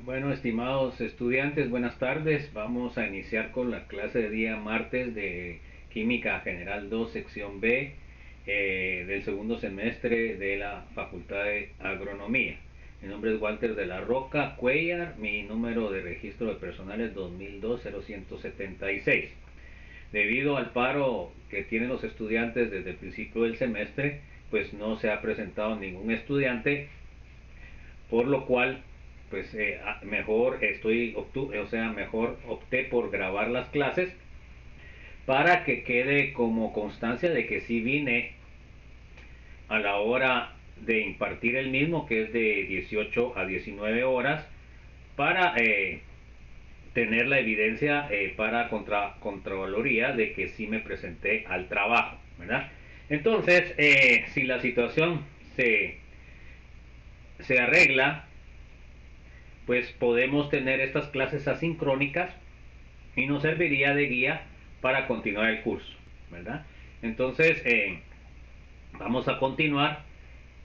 Bueno, estimados estudiantes, buenas tardes. Vamos a iniciar con la clase de día martes de Química General 2, sección B, del segundo semestre de la Facultad de Agronomía. Mi nombre es Walter de la Roca Cuellar, mi número de registro de personal es 2002-0176. Debido al paro que tienen los estudiantes desde el principio del semestre, pues no se ha presentado ningún estudiante, por lo cual pues mejor opté por grabar las clases para que quede como constancia de que sí vine a la hora de impartir el mismo, que es de 18 a 19 horas, para tener la evidencia para contravaloría de que sí me presenté al trabajo, ¿verdad? Entonces, si la situación se arregla, pues podemos tener estas clases asincrónicas y nos serviría de guía para continuar el curso, ¿verdad? Entonces, vamos a continuar.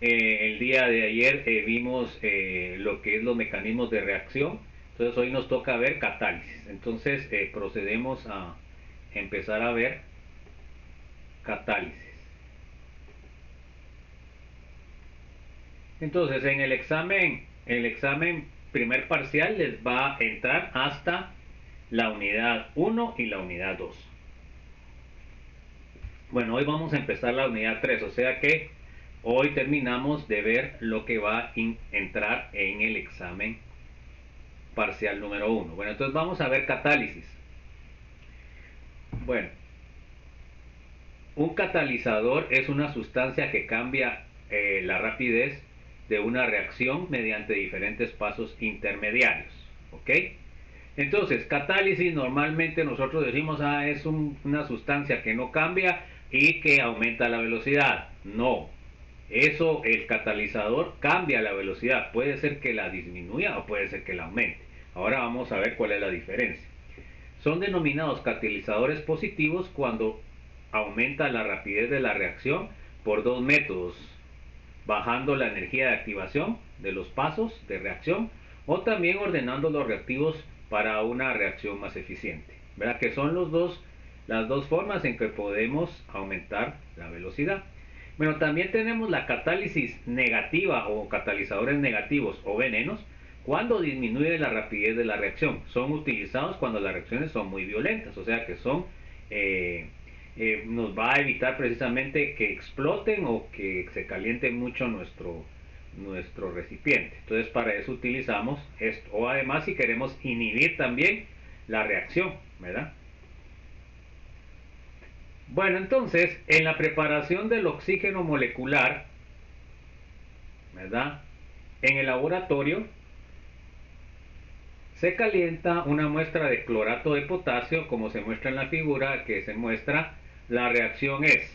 El día de ayer vimos lo que es los mecanismos de reacción. Entonces hoy nos toca ver catálisis. Entonces procedemos a empezar a ver catálisis. Entonces en el examen primer parcial les va a entrar hasta la unidad 1 y la unidad 2. Bueno, hoy vamos a empezar la unidad 3, o sea que hoy terminamos de ver lo que va a entrar en el examen parcial número 1. Bueno, entonces vamos a ver catálisis. Bueno, un catalizador es una sustancia que cambia la rapidez de una reacción mediante diferentes pasos intermediarios. ¿Ok? Entonces, catálisis normalmente nosotros decimos, es una sustancia que no cambia y que aumenta la velocidad. No, eso, el catalizador cambia la velocidad. Puede ser que la disminuya o puede ser que la aumente. Ahora vamos a ver cuál es la diferencia. Son denominados catalizadores positivos cuando aumenta la rapidez de la reacción por dos métodos: bajando la energía de activación de los pasos de reacción o también ordenando los reactivos para una reacción más eficiente. ¿Verdad? Que son las dos formas en que podemos aumentar la velocidad. Bueno, también tenemos la catálisis negativa o catalizadores negativos o venenos cuando disminuye la rapidez de la reacción. Son utilizados cuando las reacciones son muy violentas, o sea que nos va a evitar precisamente que exploten o que se caliente mucho nuestro recipiente. Entonces para eso utilizamos esto. O además si queremos inhibir también la reacción, ¿verdad? Bueno, entonces en la preparación del oxígeno molecular, ¿verdad? En el laboratorio se calienta una muestra de clorato de potasio, como se muestra en la figura que se muestra. La reacción es,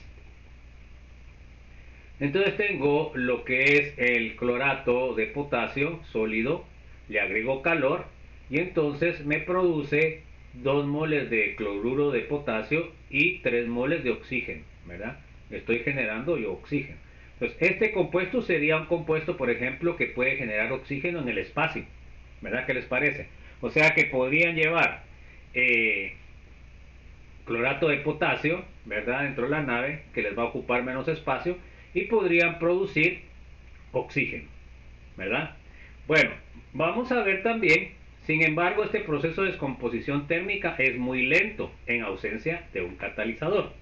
entonces tengo lo que es el clorato de potasio sólido, le agrego calor y entonces me produce 2 moles de cloruro de potasio y 3 moles de oxígeno, ¿verdad? Estoy generando yo oxígeno. Entonces este compuesto sería un compuesto, por ejemplo, que puede generar oxígeno en el espacio, ¿verdad? ¿Qué les parece? O sea que podrían llevar eh, clorato de potasio, ¿verdad? Dentro de la nave, que les va a ocupar menos espacio, y podrían producir oxígeno, ¿verdad? Bueno, vamos a ver también, sin embargo, este proceso de descomposición térmica es muy lento en ausencia de un catalizador.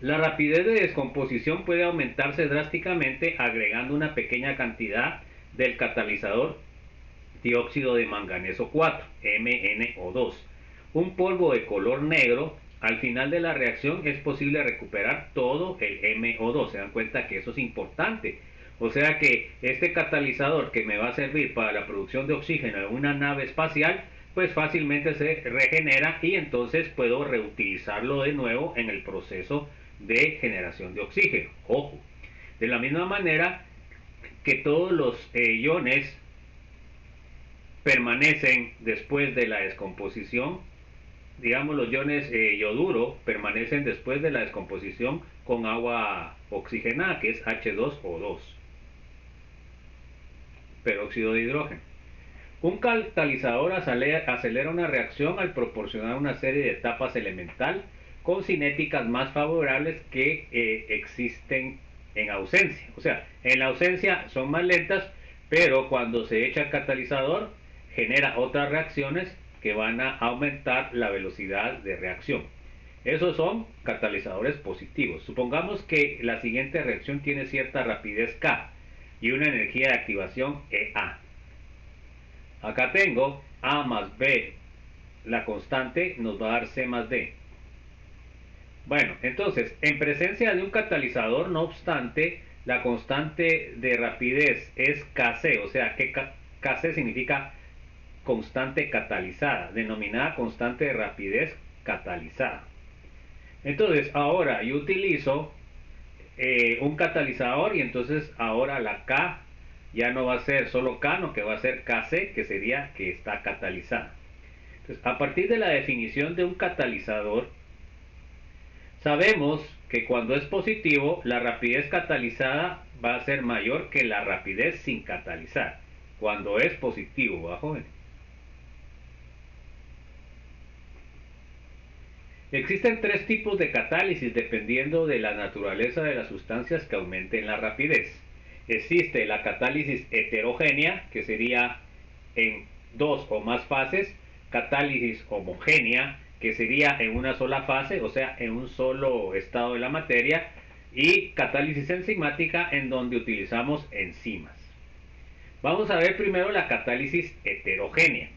La rapidez de descomposición puede aumentarse drásticamente agregando una pequeña cantidad del catalizador dióxido de manganeso 4, MnO2, un polvo de color negro. Al final de la reacción es posible recuperar todo el MO2. Se dan cuenta que eso es importante. O sea que este catalizador que me va a servir para la producción de oxígeno en una nave espacial, pues fácilmente se regenera y entonces puedo reutilizarlo de nuevo en el proceso de generación de oxígeno. Ojo, de la misma manera que todos los iones permanecen después de la descomposición, digamos los iones yoduro permanecen después de la descomposición con agua oxigenada, que es H2O2, peróxido de hidrógeno. Un catalizador acelera una reacción al proporcionar una serie de etapas elemental con cinéticas más favorables que existen en ausencia. O sea, en la ausencia son más lentas, pero cuando se echa el catalizador genera otras reacciones que van a aumentar la velocidad de reacción. Esos son catalizadores positivos. Supongamos que la siguiente reacción tiene cierta rapidez K y una energía de activación EA. Acá tengo A más B, la constante nos va a dar C más D. Bueno, entonces, en presencia de un catalizador, no obstante, la constante de rapidez es Kc, o sea, que Kc significa constante catalizada, denominada constante de rapidez catalizada. Entonces, ahora yo utilizo un catalizador y entonces ahora la K ya no va a ser solo K, no, que va a ser Kc, que sería que está catalizada. Entonces, a partir de la definición de un catalizador, sabemos que cuando es positivo, la rapidez catalizada va a ser mayor que la rapidez sin catalizar. Cuando es positivo, ¿va, joven? Existen tres tipos de catálisis dependiendo de la naturaleza de las sustancias que aumenten la rapidez. Existe la catálisis heterogénea, que sería en dos o más fases, catálisis homogénea, que sería en una sola fase, o sea, en un solo estado de la materia, y catálisis enzimática, en donde utilizamos enzimas. Vamos a ver primero la catálisis heterogénea.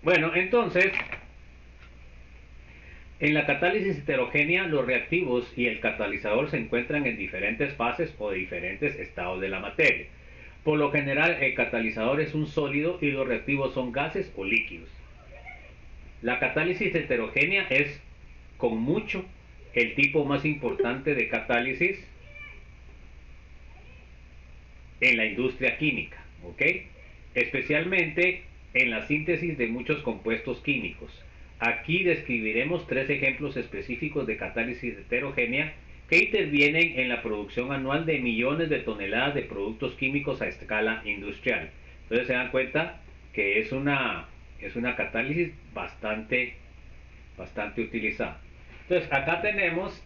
Bueno, entonces, en la catálisis heterogénea, los reactivos y el catalizador se encuentran en diferentes fases o diferentes estados de la materia. Por lo general, el catalizador es un sólido y los reactivos son gases o líquidos. La catálisis heterogénea es, con mucho, el tipo más importante de catálisis en la industria química, ¿ok? Especialmente en la síntesis de muchos compuestos químicos. Aquí describiremos tres ejemplos específicos de catálisis heterogénea que intervienen en la producción anual de millones de toneladas de productos químicos a escala industrial. Entonces se dan cuenta que es una catálisis bastante utilizada. Entonces acá tenemos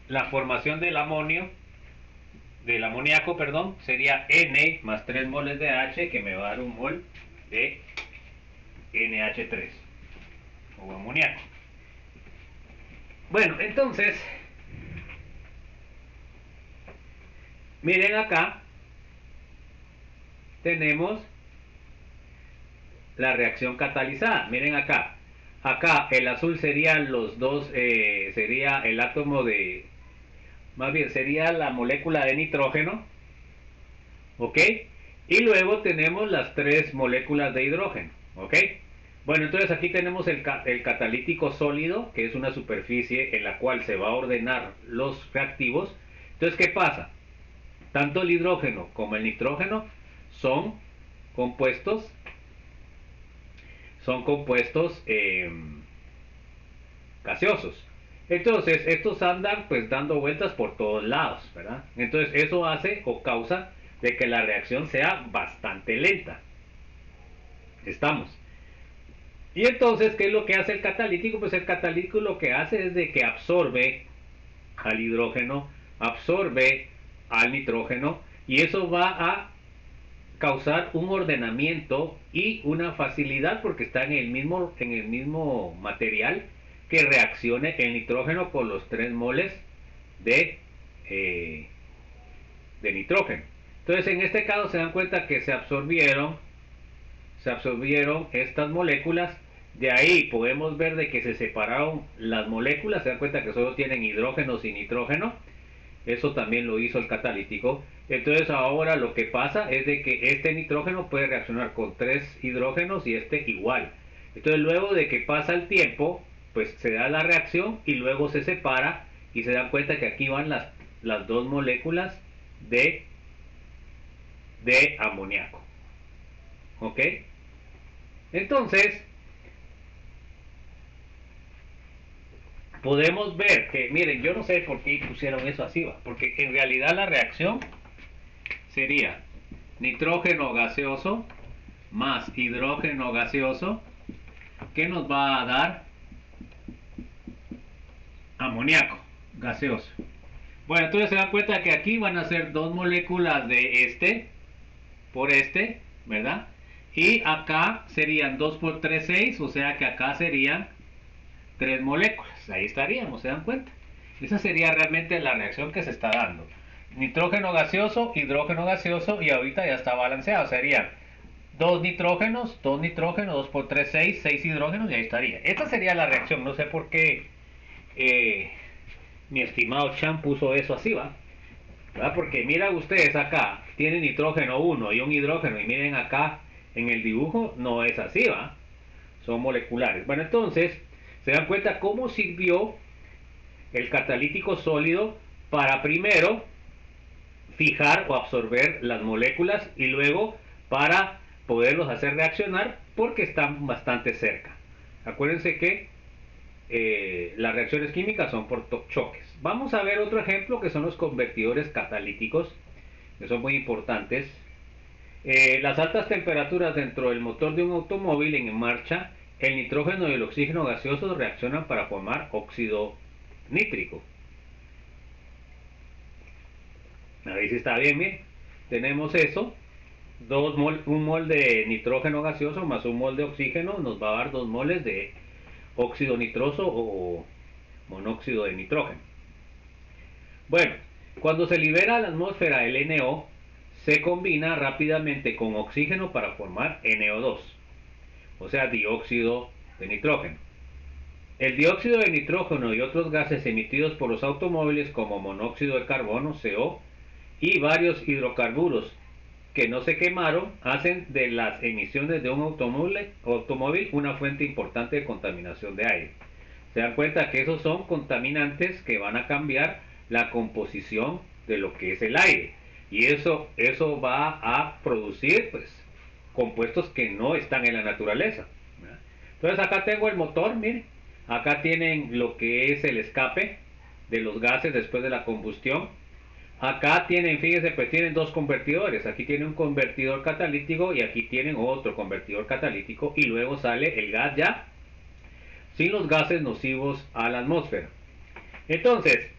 la formación del amoníaco, perdón, sería N más 3 moles de H, que me va a dar un mol de NH3 o amoníaco. Bueno, entonces, miren acá, tenemos la reacción catalizada. Miren acá. Acá el azul serían los dos, sería el átomo de, más bien sería la molécula de nitrógeno, ¿ok? Y luego tenemos las tres moléculas de hidrógeno, ¿ok? Bueno, entonces aquí tenemos el catalítico sólido, que es una superficie en la cual se va a ordenar los reactivos. Entonces, ¿qué pasa? Tanto el hidrógeno como el nitrógeno son compuestos gaseosos. Entonces, estos andan pues dando vueltas por todos lados, ¿verdad? Entonces, eso hace o causa de que la reacción sea bastante lenta. Estamos. Y entonces, ¿qué es lo que hace el catalítico? Pues el catalítico lo que hace es de que absorbe al hidrógeno, absorbe al nitrógeno, y eso va a causar un ordenamiento y una facilidad porque está en el mismo material, que reaccione el nitrógeno con los 3 moles de nitrógeno. Entonces en este caso se dan cuenta que se absorbieron estas moléculas. De ahí podemos ver de que se separaron las moléculas, se dan cuenta que solo tienen hidrógeno y nitrógeno. Eso también lo hizo el catalítico. Entonces ahora lo que pasa es de que este nitrógeno puede reaccionar con 3 hidrógenos y este igual. Entonces luego de que pasa el tiempo, pues se da la reacción y luego se separa y se dan cuenta que aquí van las dos moléculas de amoníaco. ¿Ok? Entonces, podemos ver que, miren, yo no sé por qué pusieron eso así, ¿va? Porque en realidad la reacción sería nitrógeno gaseoso más hidrógeno gaseoso, que nos va a dar amoníaco gaseoso. Bueno, entonces se dan cuenta que aquí van a ser dos moléculas de este por este, ¿verdad? Y acá serían 2 por 3, 6, o sea que acá serían 3 moléculas. Ahí estaríamos, ¿se dan cuenta? Esa sería realmente la reacción que se está dando. Nitrógeno gaseoso, hidrógeno gaseoso, y ahorita ya está balanceado. Serían 2 nitrógenos, 2 por 3, 6, 6 hidrógenos, y ahí estaría. Esta sería la reacción. No sé por qué mi estimado Chan puso eso así, ¿va? ¿Verdad? Porque miren ustedes acá, tienen nitrógeno 1 y un hidrógeno, y miren acá en el dibujo, no es así, ¿va? Son moleculares. Bueno, entonces, se dan cuenta cómo sirvió el catalítico sólido para primero fijar o absorber las moléculas y luego para poderlos hacer reaccionar porque están bastante cerca. Acuérdense que las reacciones químicas son por choques. Vamos a ver otro ejemplo que son los convertidores catalíticos, que son muy importantes. Las altas temperaturas dentro del motor de un automóvil en marcha, el nitrógeno y el oxígeno gaseosos reaccionan para formar óxido nítrico. A ver si está bien, bien. Tenemos eso. Un mol de nitrógeno gaseoso más un mol de oxígeno nos va a dar 2 moles de óxido nitroso o monóxido de nitrógeno. Bueno, cuando se libera a la atmósfera el NO, se combina rápidamente con oxígeno para formar NO2, o sea, dióxido de nitrógeno. El dióxido de nitrógeno y otros gases emitidos por los automóviles como monóxido de carbono, CO, y varios hidrocarburos que no se quemaron hacen de las emisiones de un automóvil una fuente importante de contaminación de aire. Se dan cuenta que esos son contaminantes que van a cambiar la composición de lo que es el aire, y eso va a producir pues compuestos que no están en la naturaleza. Entonces acá tengo el motor, miren, acá tienen lo que es el escape de los gases después de la combustión. Acá tienen, fíjense, pues tienen dos convertidores. Aquí tiene un convertidor catalítico y aquí tienen otro convertidor catalítico, y luego sale el gas ya sin los gases nocivos a la atmósfera. Entonces,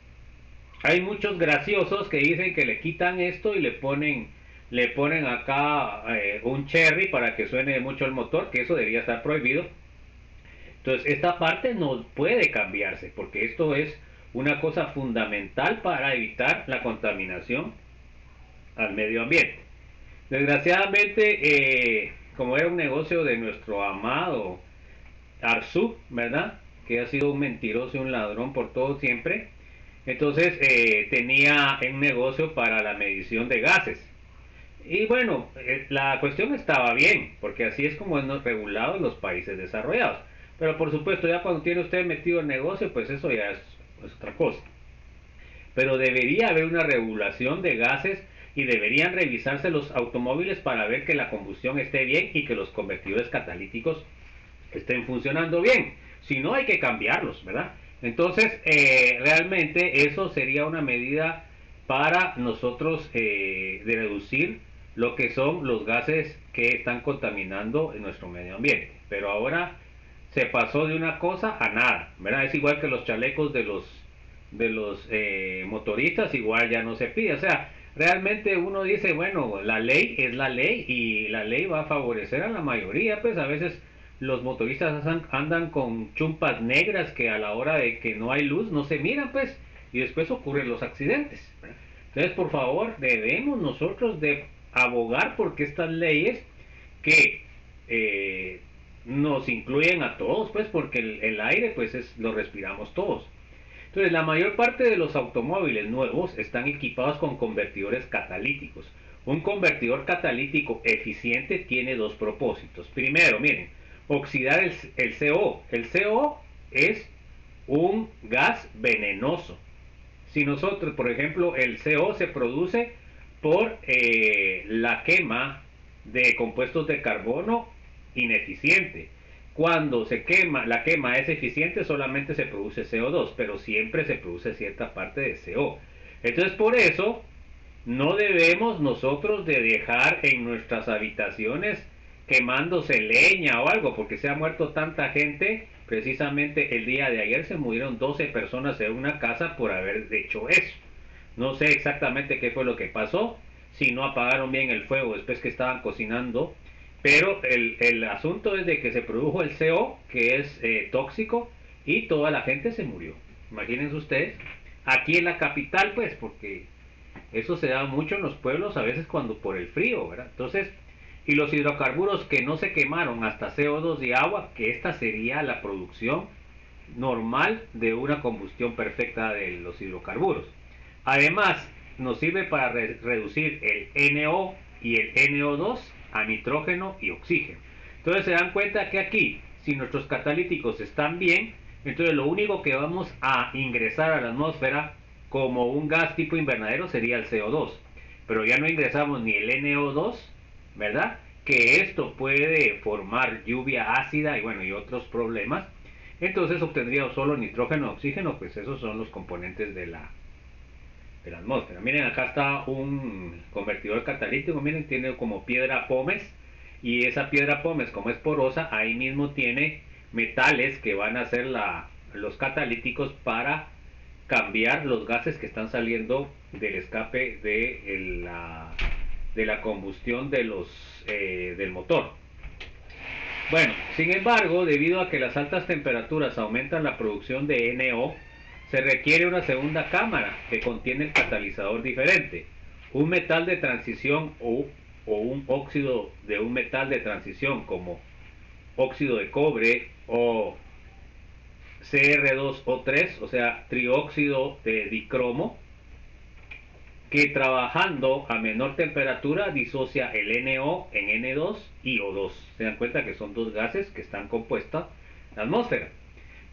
hay muchos graciosos que dicen que le quitan esto y le ponen acá un cherry para que suene mucho el motor, que eso debería estar prohibido. Entonces, esta parte no puede cambiarse porque esto es una cosa fundamental para evitar la contaminación al medio ambiente. Desgraciadamente, como era un negocio de nuestro amado Arzú, ¿verdad? Que ha sido un mentiroso y un ladrón por todo siempre. Entonces tenía un negocio para la medición de gases. Y bueno, la cuestión estaba bien, porque así es como es regulado en los países desarrollados. Pero por supuesto, ya cuando tiene usted metido el negocio, pues eso ya es otra cosa. Pero debería haber una regulación de gases y deberían revisarse los automóviles para ver que la combustión esté bien y que los convertidores catalíticos estén funcionando bien. Si no, hay que cambiarlos, ¿verdad? Entonces, realmente eso sería una medida para nosotros de reducir lo que son los gases que están contaminando en nuestro medio ambiente. Pero ahora se pasó de una cosa a nada, ¿verdad? Es igual que los chalecos de los motoristas, igual ya no se pide. O sea, realmente uno dice, bueno, la ley es la ley y la ley va a favorecer a la mayoría. Pues a veces los motoristas andan con chumpas negras que a la hora de que no hay luz no se miran, pues, y después ocurren los accidentes. Entonces, por favor, debemos nosotros de abogar porque estas leyes que nos incluyen a todos, pues, porque el aire, pues, lo respiramos todos. Entonces, la mayor parte de los automóviles nuevos están equipados con convertidores catalíticos. Un convertidor catalítico eficiente tiene dos propósitos. Primero, miren, oxidar el CO. El CO es un gas venenoso. Si nosotros, por ejemplo, el CO se produce por la quema de compuestos de carbono ineficiente. Cuando se quema, la quema es eficiente, solamente se produce CO2, pero siempre se produce cierta parte de CO. Entonces, por eso no debemos nosotros de dejar en nuestras habitaciones quemándose leña o algo, porque se ha muerto tanta gente. Precisamente el día de ayer se murieron 12 personas en una casa por haber hecho eso. No sé exactamente qué fue lo que pasó, si no apagaron bien el fuego después que estaban cocinando, pero el asunto es de que se produjo el CO, que es tóxico, y toda la gente se murió. Imagínense ustedes, aquí en la capital, pues, porque eso se da mucho en los pueblos, a veces cuando por el frío, ¿verdad? Entonces, y los hidrocarburos que no se quemaron hasta CO2 y agua, que esta sería la producción normal de una combustión perfecta de los hidrocarburos. Además, nos sirve para reducir el NO y el NO2 a nitrógeno y oxígeno. Entonces se dan cuenta que aquí, si nuestros catalíticos están bien, entonces lo único que vamos a ingresar a la atmósfera como un gas tipo invernadero sería el CO2. Pero ya no ingresamos ni el NO2, ¿verdad? Que esto puede formar lluvia ácida y bueno, y otros problemas. Entonces obtendríamos solo nitrógeno, oxígeno, pues esos son los componentes de la atmósfera. Miren, acá está un convertidor catalítico, miren, tiene como piedra pómez, y esa piedra pómez, como es porosa, ahí mismo tiene metales que van a ser los catalíticos para cambiar los gases que están saliendo del escape de la combustión del motor. Bueno, sin embargo, debido a que las altas temperaturas aumentan la producción de NO, se requiere una segunda cámara que contiene el catalizador diferente. Un metal de transición o un óxido de un metal de transición como óxido de cobre o CR2O3, o sea, trióxido de dicromo, que trabajando a menor temperatura disocia el NO en N2 y O2. Se dan cuenta que son dos gases que están compuestos en la atmósfera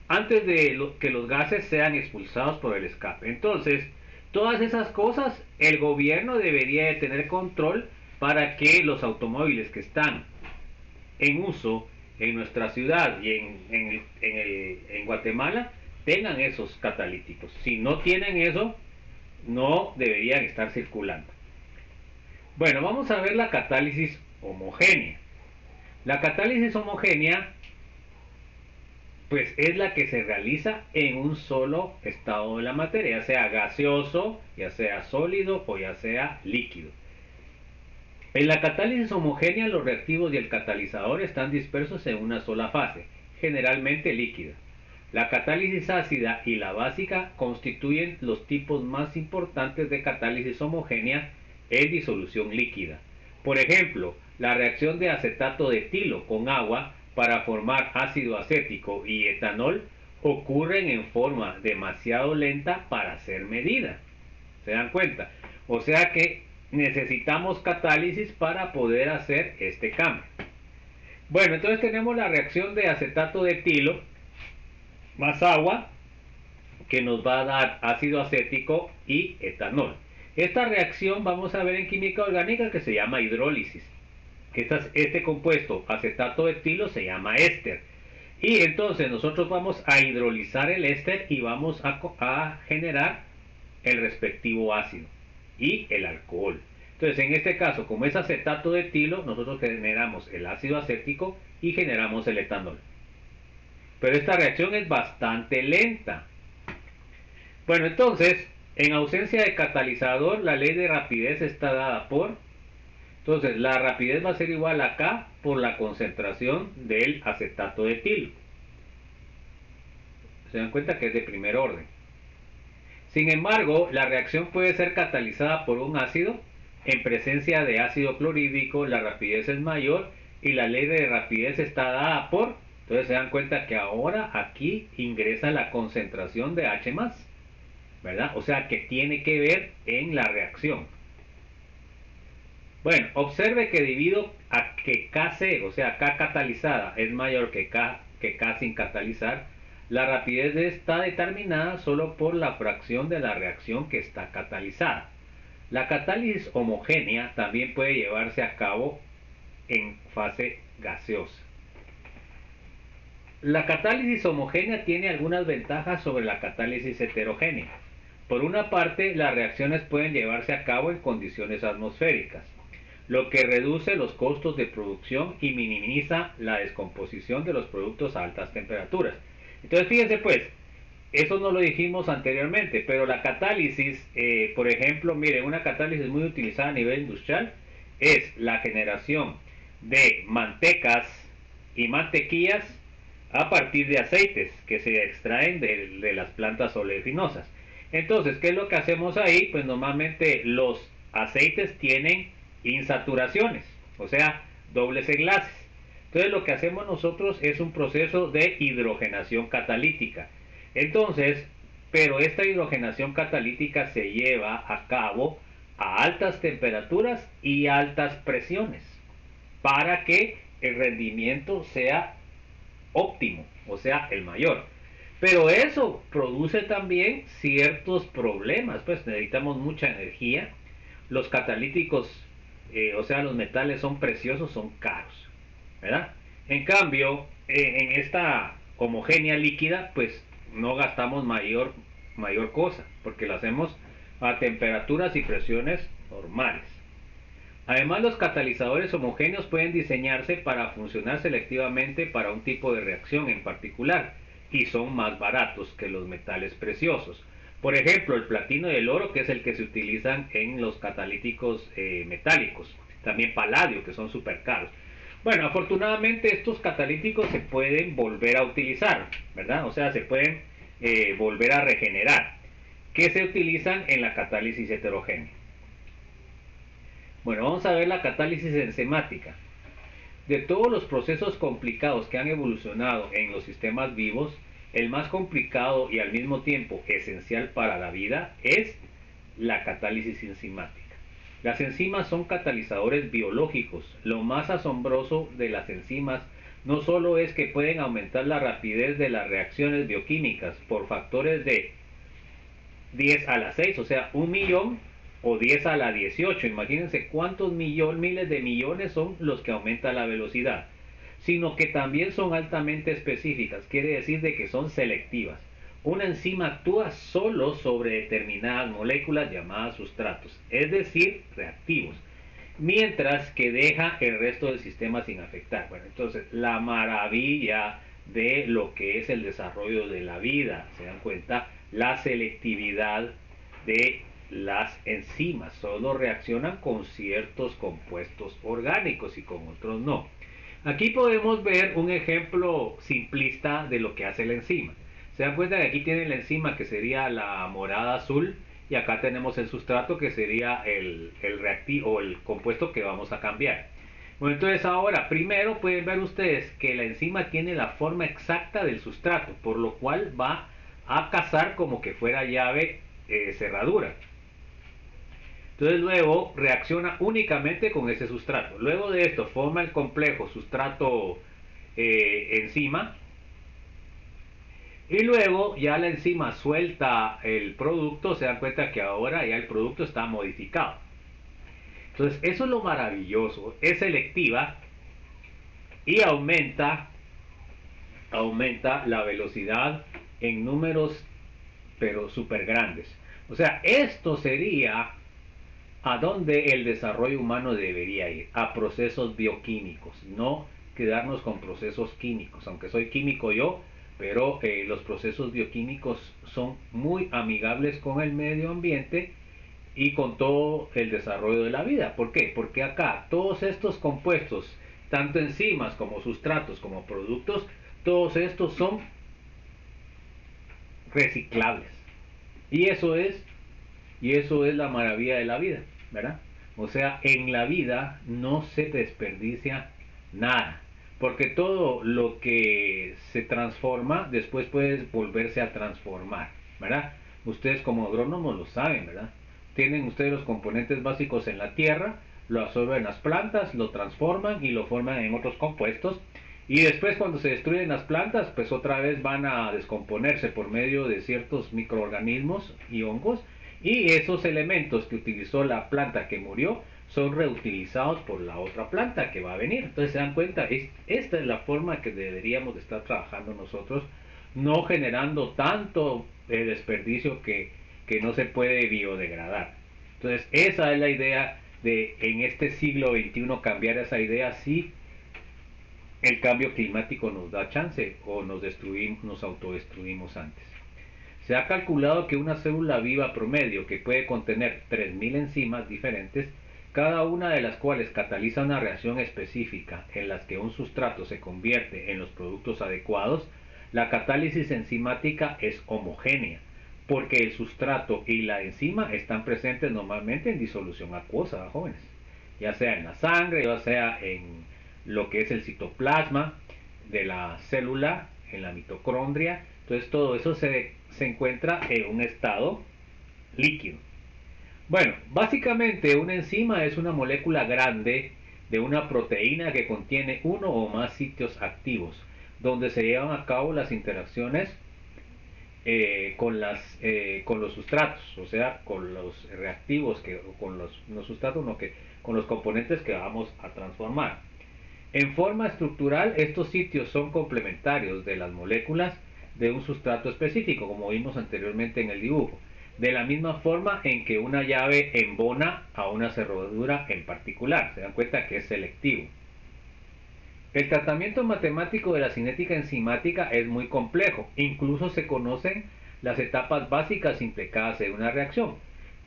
antes de que los gases sean expulsados por el escape. Entonces, todas esas cosas el gobierno debería de tener control para que los automóviles que están en uso en nuestra ciudad y en Guatemala tengan esos catalíticos. Si no tienen eso, no deberían estar circulando. Bueno, vamos a ver la catálisis homogénea. La catálisis homogénea pues es la que se realiza en un solo estado de la materia, ya sea gaseoso, ya sea sólido o ya sea líquido. En la catálisis homogénea los reactivos y el catalizador están dispersos en una sola fase, generalmente líquida. La catálisis ácida y la básica constituyen los tipos más importantes de catálisis homogénea en disolución líquida. Por ejemplo, la reacción de acetato de etilo con agua para formar ácido acético y etanol ocurren en forma demasiado lenta para ser medida. ¿Se dan cuenta? O sea que necesitamos catálisis para poder hacer este cambio. Bueno, entonces tenemos la reacción de acetato de etilo más agua, que nos va a dar ácido acético y etanol. Esta reacción vamos a ver en química orgánica que se llama hidrólisis. Este compuesto acetato de etilo se llama éster. Y entonces nosotros vamos a hidrolizar el éster y vamos a generar el respectivo ácido y el alcohol. Entonces en este caso, como es acetato de etilo, nosotros generamos el ácido acético y generamos el etanol. Pero esta reacción es bastante lenta. Bueno, entonces, en ausencia de catalizador, la ley de rapidez está dada por... Entonces, la rapidez va a ser igual a K por la concentración del acetato de etilo. Se dan cuenta que es de primer orden. Sin embargo, la reacción puede ser catalizada por un ácido. En presencia de ácido clorhídrico, la rapidez es mayor y la ley de rapidez está dada por... Entonces se dan cuenta que ahora aquí ingresa la concentración de H+, ¿verdad? O sea que tiene que ver en la reacción. Bueno, observe que debido a que KC, o sea K catalizada, es mayor que K sin catalizar, La rapidez está determinada solo por la fracción de la reacción que está catalizada. La catálisis homogénea también puede llevarse a cabo en fase gaseosa. La catálisis homogénea tiene algunas ventajas sobre la catálisis heterogénea. Por una parte, las reacciones pueden llevarse a cabo en condiciones atmosféricas, lo que reduce los costos de producción y minimiza la descomposición de los productos a altas temperaturas. Entonces, fíjense pues, eso no lo dijimos anteriormente, pero la catálisis, por ejemplo, miren, una catálisis muy utilizada a nivel industrial es la generación de mantecas y mantequillas a partir de aceites que se extraen de las plantas oleaginosas. Entonces, ¿qué es lo que hacemos ahí? Pues normalmente los aceites tienen insaturaciones, o sea, dobles enlaces. Entonces lo que hacemos nosotros es un proceso de hidrogenación catalítica. Entonces, pero esta hidrogenación catalítica se lleva a cabo a altas temperaturas y altas presiones para que el rendimiento sea óptimo, o sea, el mayor. Pero eso produce también ciertos problemas, pues necesitamos mucha energía. Los catalíticos, o sea, los metales son preciosos, son caros, ¿verdad? En cambio, en esta homogénea líquida, pues no gastamos mayor cosa, porque lo hacemos a temperaturas y presiones normales. Además, los catalizadores homogéneos pueden diseñarse para funcionar selectivamente para un tipo de reacción en particular y son más baratos que los metales preciosos. Por ejemplo, el platino y el oro, que es el que se utilizan en los catalíticos metálicos. También paladio, que son súper caros. Bueno, afortunadamente estos catalíticos se pueden volver a utilizar, ¿verdad? O sea, se pueden volver a regenerar, que se utilizan en la catálisis heterogénea. Bueno, vamos a ver la catálisis enzimática. De todos los procesos complicados que han evolucionado en los sistemas vivos, el más complicado y al mismo tiempo esencial para la vida es la catálisis enzimática. Las enzimas son catalizadores biológicos. Lo más asombroso de las enzimas no solo es que pueden aumentar la rapidez de las reacciones bioquímicas por factores de 10 a la 6, o sea, 1.000.000 o 10 a la 18. Imagínense cuántos miles de millones son los que aumenta la velocidad, sino que también son altamente específicas, quiere decir de que son selectivas. Una enzima actúa solo sobre determinadas moléculas llamadas sustratos, es decir, reactivos, mientras que deja el resto del sistema sin afectar. Bueno, entonces la maravilla de lo que es el desarrollo de la vida, se dan cuenta, la selectividad de las enzimas, solo reaccionan con ciertos compuestos orgánicos y con otros no. Aquí podemos ver un ejemplo simplista de lo que hace la enzima. Se dan cuenta que aquí tienen la enzima que sería la morada azul y acá tenemos el sustrato que sería el reactivo o el compuesto que vamos a cambiar. Bueno, entonces ahora, primero pueden ver ustedes que la enzima tiene la forma exacta del sustrato, por lo cual va a cazar como que fuera llave cerradura. Entonces luego reacciona únicamente con ese sustrato. Luego de esto forma el complejo sustrato enzima. Y luego ya la enzima suelta el producto, se dan cuenta que ahora ya el producto está modificado. Entonces eso es lo maravilloso, es selectiva y aumenta la velocidad en números pero súper grandes. O sea, esto sería a donde el desarrollo humano debería ir, a procesos bioquímicos, no quedarnos con procesos químicos, aunque soy químico yo, pero los procesos bioquímicos son muy amigables con el medio ambiente y con todo el desarrollo de la vida. ¿Por qué? Porque acá todos estos compuestos, tanto enzimas como sustratos como productos, todos estos son reciclables. Y eso es la maravilla de la vida, ¿verdad? O sea, en la vida no se desperdicia nada, porque todo lo que se transforma después puede volverse a transformar, ¿verdad? Ustedes como agrónomos lo saben, ¿verdad? Tienen ustedes los componentes básicos en la tierra, lo absorben las plantas, lo transforman y lo forman en otros compuestos Y después cuando se destruyen las plantas, pues otra vez van a descomponerse por medio de ciertos microorganismos y hongos. Y esos elementos que utilizó la planta que murió son reutilizados por la otra planta que va a venir. Entonces se dan cuenta, esta es la forma que deberíamos de estar trabajando nosotros, no generando tanto desperdicio que no se puede biodegradar. Entonces esa es la idea de en este siglo XXI cambiar esa idea. Sí, el cambio climático nos da chance o nos autodestruimos antes. Se ha calculado que una célula viva promedio que puede contener 3000 enzimas diferentes, cada una de las cuales cataliza una reacción específica en las que un sustrato se convierte en los productos adecuados, la catálisis enzimática es homogénea, porque el sustrato y la enzima están presentes normalmente en disolución acuosa, jóvenes, ya sea en la sangre, ya sea en lo que es el citoplasma de la célula, en la mitocondria. Entonces todo eso se encuentra en un estado líquido. Bueno, básicamente una enzima es una molécula grande de una proteína que contiene uno o más sitios activos, donde se llevan a cabo las interacciones con los sustratos, o sea, con los reactivos, con los no sustratos, no, que con los componentes que vamos a transformar. En forma estructural, estos sitios son complementarios de las moléculas de un sustrato específico, como vimos anteriormente en el dibujo, de la misma forma en que una llave embona a una cerradura en particular. Se dan cuenta que es selectivo. El tratamiento matemático de la cinética enzimática es muy complejo. Incluso se conocen las etapas básicas implicadas en una reacción,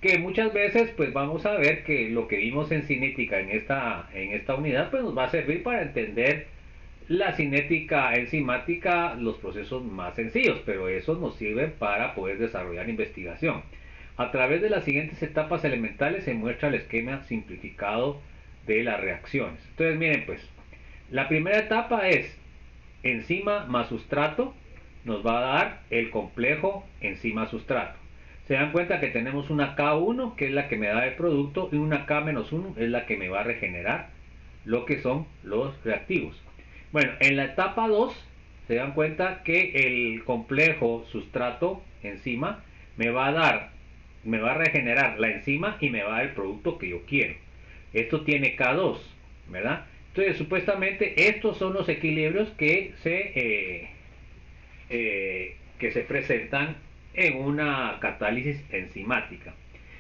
que muchas veces pues vamos a ver que lo que vimos en cinética en esta unidad pues nos va a servir para entender la cinética enzimática, los procesos más sencillos, pero esos nos sirven para poder desarrollar investigación. A través de las siguientes etapas elementales se muestra el esquema simplificado de las reacciones. Entonces miren pues, la primera etapa es enzima más sustrato, nos va a dar el complejo enzima sustrato. Se dan cuenta que tenemos una K1 que es la que me da el producto y una K-1 es la que me va a regenerar lo que son los reactivos. Bueno, en la etapa 2 se dan cuenta que el complejo sustrato enzima me va a regenerar la enzima y me va a dar el producto que yo quiero. Esto tiene K2, ¿verdad? Entonces, supuestamente estos son los equilibrios que se presentan en una catálisis enzimática.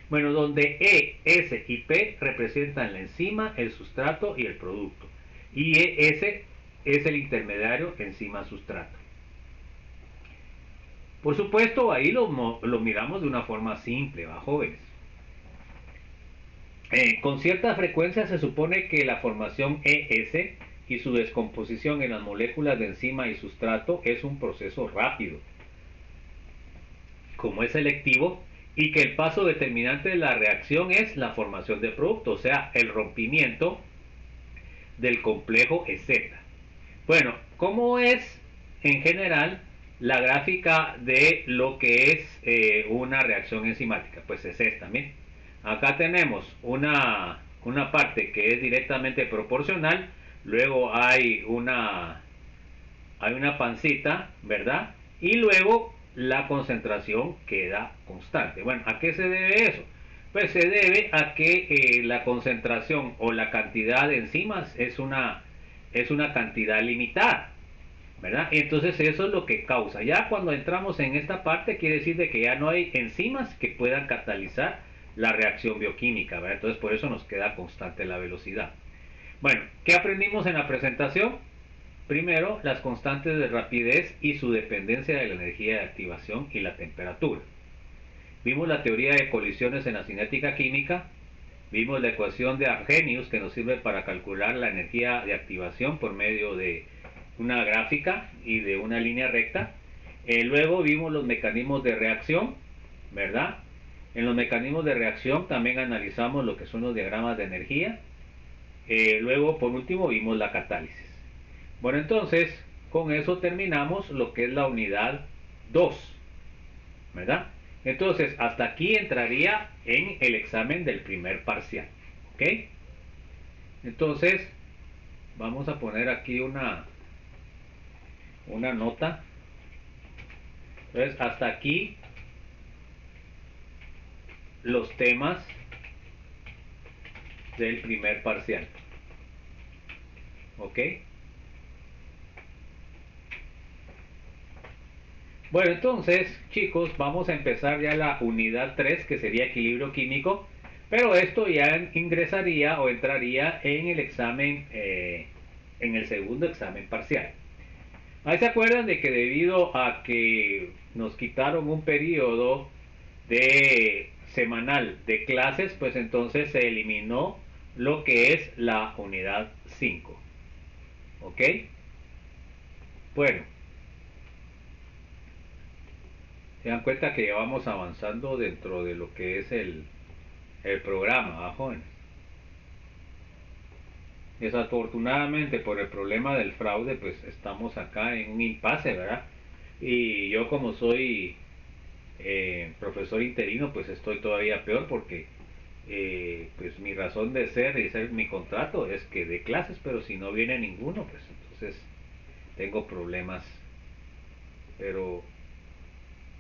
Bueno, donde E, S y P representan la enzima, el sustrato y el producto. Y S es el intermediario enzima-sustrato. Por supuesto, ahí lo miramos de una forma simple, ¿va, jóvenes? Con cierta frecuencia se supone que la formación ES y su descomposición en las moléculas de enzima y sustrato es un proceso rápido, como es selectivo, y que el paso determinante de la reacción es la formación de producto, o sea, el rompimiento del complejo EZ. Bueno, ¿cómo es en general la gráfica de lo que es una reacción enzimática? Pues es esta, miren. Acá tenemos una parte que es directamente proporcional, luego hay una pancita, ¿verdad? Y luego la concentración queda constante. Bueno, ¿a qué se debe eso? Pues se debe a que la concentración o la cantidad de enzimas es una cantidad limitada, ¿verdad? Entonces eso es lo que causa. Ya cuando entramos en esta parte quiere decir de que ya no hay enzimas que puedan catalizar la reacción bioquímica, ¿verdad? Entonces por eso nos queda constante la velocidad. Bueno, ¿qué aprendimos en la presentación? Primero, las constantes de rapidez y su dependencia de la energía de activación y la temperatura. Vimos la teoría de colisiones en la cinética química. Vimos la ecuación de Arrhenius que nos sirve para calcular la energía de activación por medio de una gráfica y de una línea recta. Luego vimos los mecanismos de reacción, ¿verdad? En los mecanismos de reacción también analizamos lo que son los diagramas de energía. Luego, por último, vimos la catálisis. Bueno, entonces, con eso terminamos lo que es la unidad 2, ¿verdad? Entonces, hasta aquí entraría en el examen del primer parcial, ¿ok? Entonces, vamos a poner aquí una una nota. Entonces hasta aquí los temas del primer parcial. ¿Ok? Bueno, entonces, chicos, vamos a empezar ya la unidad 3, que sería equilibrio químico, pero esto ya ingresaría o entraría en el examen, en el segundo examen parcial. Ahí se acuerdan de que debido a que nos quitaron un periodo de semanal de clases, pues entonces se eliminó lo que es la unidad 5. ¿Ok? Bueno, se dan cuenta que ya vamos avanzando dentro de lo que es el programa, ¿ah, jóvenes? Desafortunadamente por el problema del fraude, pues estamos acá en un impasse, ¿verdad? Y yo como soy profesor interino, pues estoy todavía peor porque pues mi razón de ser y ser mi contrato es que dé clases, pero si no viene ninguno, pues entonces tengo problemas. Pero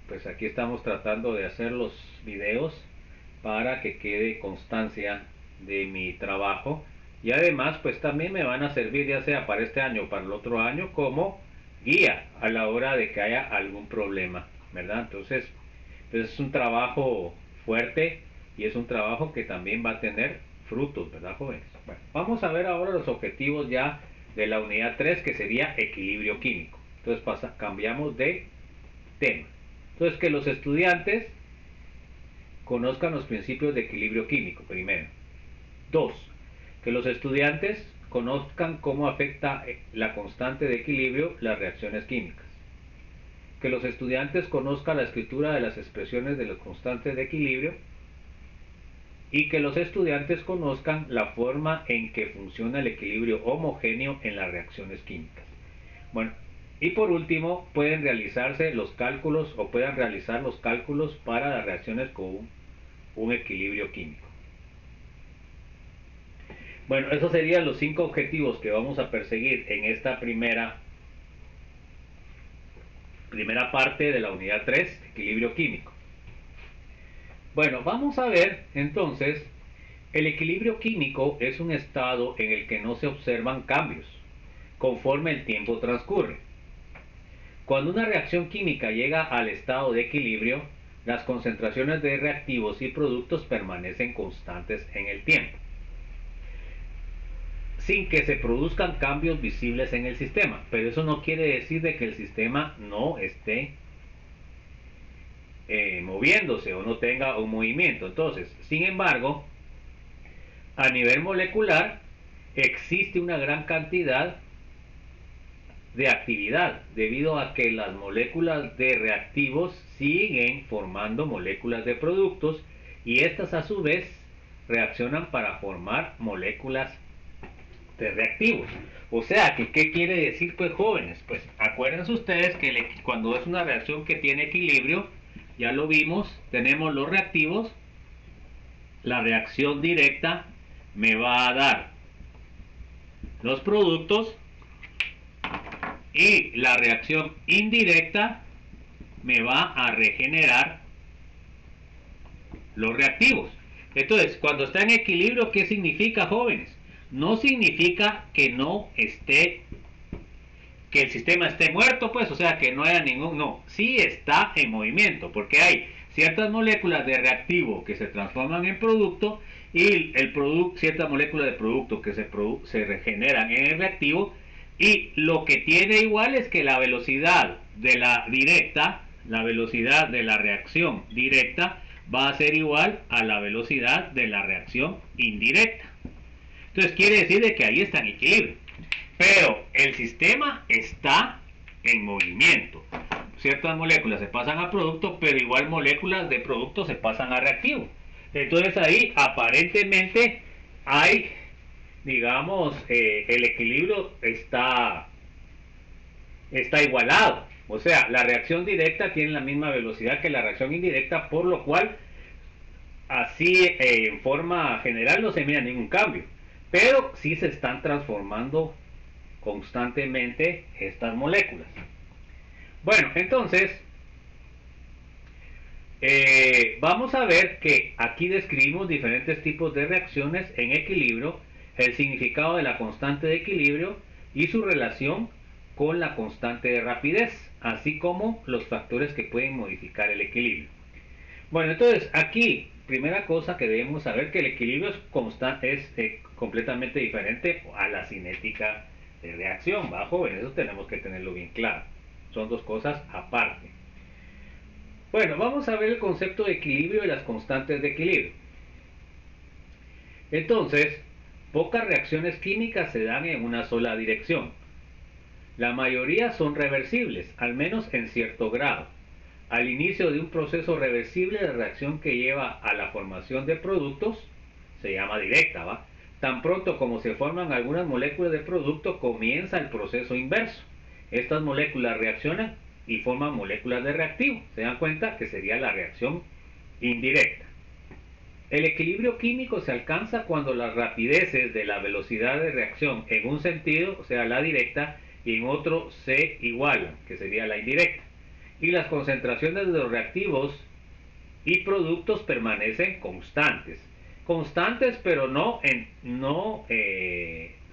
pues aquí estamos tratando de hacer los videos para que quede constancia de mi trabajo, y además pues también me van a servir ya sea para este año o para el otro año como guía a la hora de que haya algún problema, ¿verdad? Entonces pues es un trabajo fuerte y es un trabajo que también va a tener frutos, ¿verdad, jóvenes? Bueno, vamos a ver ahora los objetivos ya de la unidad 3, que sería equilibrio químico. Entonces cambiamos de tema. Entonces, que los estudiantes conozcan los principios de equilibrio químico, primero. Dos, que los estudiantes conozcan cómo afecta la constante de equilibrio las reacciones químicas. Que los estudiantes conozcan la escritura de las expresiones de los constantes de equilibrio. Y que los estudiantes conozcan la forma en que funciona el equilibrio homogéneo en las reacciones químicas. Bueno, y por último, pueden realizarse los cálculos o puedan realizar los cálculos para las reacciones con un equilibrio químico. Bueno, esos serían los 5 objetivos que vamos a perseguir en esta primera parte de la unidad 3, equilibrio químico. Bueno, vamos a ver entonces, el equilibrio químico es un estado en el que no se observan cambios conforme el tiempo transcurre. Cuando una reacción química llega al estado de equilibrio, las concentraciones de reactivos y productos permanecen constantes en el tiempo, sin que se produzcan cambios visibles en el sistema. Pero eso no quiere decir de que el sistema no esté moviéndose o no tenga un movimiento. Entonces, sin embargo, a nivel molecular existe una gran cantidad de actividad debido a que las moléculas de reactivos siguen formando moléculas de productos, y estas a su vez reaccionan para formar moléculas de reactivos. O sea, que ¿qué quiere decir, pues, jóvenes? Pues acuérdense ustedes que cuando es una reacción que tiene equilibrio, ya lo vimos, tenemos los reactivos. La reacción directa me va a dar los productos y la reacción indirecta me va a regenerar los reactivos. Entonces, cuando está en equilibrio, ¿qué significa, jóvenes? No significa que no esté, que el sistema esté muerto, pues, o sea, que no haya ningún, no, sí está en movimiento, porque hay ciertas moléculas de reactivo que se transforman en producto, y ciertas moléculas de producto que se regeneran en el reactivo, y lo que tiene igual es que la velocidad de la directa, la velocidad de la reacción directa va a ser igual a la velocidad de la reacción indirecta. Entonces quiere decir de que ahí está en equilibrio. Pero el sistema está en movimiento. Ciertas moléculas se pasan a producto, pero igual moléculas de producto se pasan a reactivo. Entonces ahí aparentemente hay, digamos, el equilibrio está igualado. O sea, la reacción directa tiene la misma velocidad que la reacción indirecta, por lo cual así en forma general no se mira ningún cambio. Pero sí se están transformando constantemente estas moléculas. Bueno, entonces, vamos a ver que aquí describimos diferentes tipos de reacciones en equilibrio, el significado de la constante de equilibrio y su relación con la constante de rapidez, así como los factores que pueden modificar el equilibrio. Bueno, entonces aquí, primera cosa que debemos saber que el equilibrio es, completamente diferente a la cinética de reacción, ¿va, jóvenes? Eso tenemos que tenerlo bien claro. Son dos cosas aparte. Bueno, vamos a ver el concepto de equilibrio y las constantes de equilibrio. Entonces, pocas reacciones químicas se dan en una sola dirección. La mayoría son reversibles, al menos en cierto grado. Al inicio de un proceso reversible de reacción que lleva a la formación de productos, se llama directa, ¿va? Tan pronto como se forman algunas moléculas de producto, comienza el proceso inverso. Estas moléculas reaccionan y forman moléculas de reactivo. ¿Se dan cuenta? Que sería la reacción indirecta. El equilibrio químico se alcanza cuando las rapideces de la velocidad de reacción en un sentido, o sea, la directa, y en otro se igualan, que sería la indirecta. Y las concentraciones de los reactivos y productos permanecen constantes. Constantes, pero no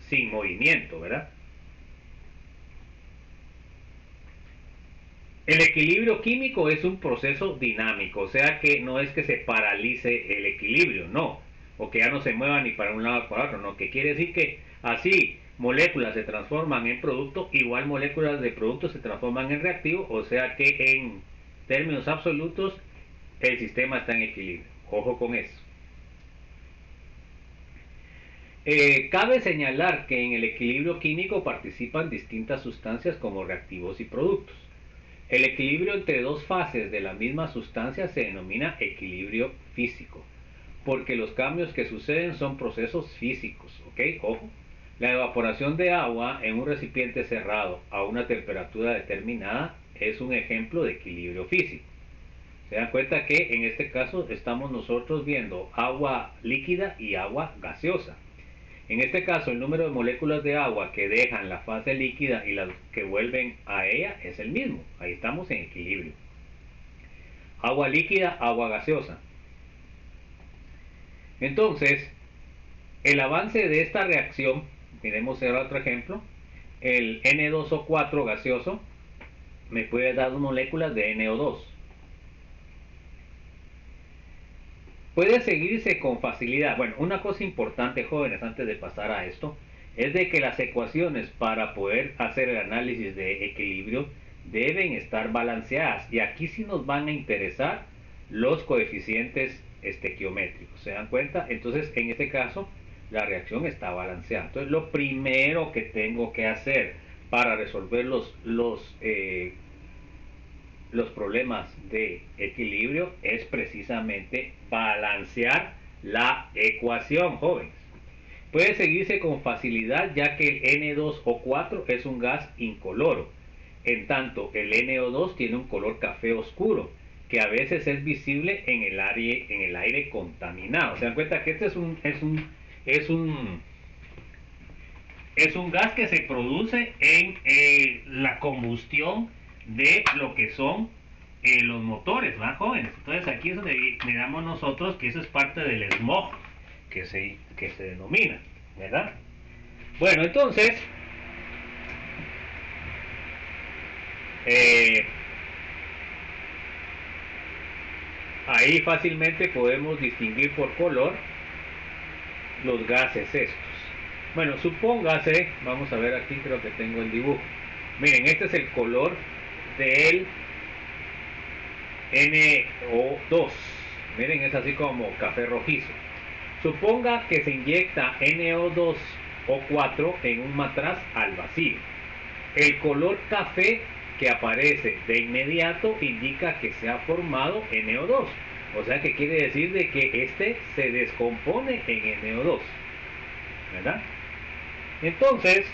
sin movimiento, ¿verdad? El equilibrio químico es un proceso dinámico, o sea que no es que se paralice el equilibrio, no, o que ya no se mueva ni para un lado ni para otro, no, que quiere decir que así moléculas se transforman en producto, igual moléculas de producto se transforman en reactivo, o sea que en términos absolutos el sistema está en equilibrio. Ojo con eso. Cabe señalar que en el equilibrio químico participan distintas sustancias como reactivos y productos. El equilibrio entre dos fases de la misma sustancia se denomina equilibrio físico, porque los cambios que suceden son procesos físicos, ¿ok? Ojo. La evaporación de agua en un recipiente cerrado a una temperatura determinada es un ejemplo de equilibrio físico. Se dan cuenta que en este caso estamos nosotros viendo agua líquida y agua gaseosa. En este caso, el número de moléculas de agua que dejan la fase líquida y las que vuelven a ella es el mismo. Ahí estamos en equilibrio. Agua líquida, agua gaseosa. Entonces, el avance de esta reacción, miremos ahora otro ejemplo, el N2O4 gaseoso me puede dar dos moléculas de NO2. Puede seguirse con facilidad. Bueno, una cosa importante, jóvenes, antes de pasar a esto, es de que las ecuaciones para poder hacer el análisis de equilibrio deben estar balanceadas. Y aquí sí nos van a interesar los coeficientes estequiométricos. ¿Se dan cuenta? Entonces, en este caso, la reacción está balanceada. Entonces, lo primero que tengo que hacer para resolver los problemas de equilibrio es precisamente balancear la ecuación, jóvenes. Puede seguirse con facilidad ya que el N2O4 es un gas incoloro. En tanto, el NO2 tiene un color café oscuro que a veces es visible en el aire contaminado. ¿Se dan cuenta que este es un gas que se produce en la combustión de lo que son los motores, ¿verdad, jóvenes? Entonces aquí es donde miramos nosotros que eso es parte del smog que se denomina, ¿verdad? Bueno, entonces, eh, ahí fácilmente podemos distinguir por color los gases estos. Bueno, supóngase, vamos a ver aquí, creo que tengo el dibujo. Miren, este es el color del NO2. Miren, es así como café rojizo. Suponga que se inyecta NO2 o 4 en un matraz al vacío. El color café que aparece de inmediato indica que se ha formado NO2. O sea que quiere decir de que este se descompone en NO2. ¿Verdad? Entonces,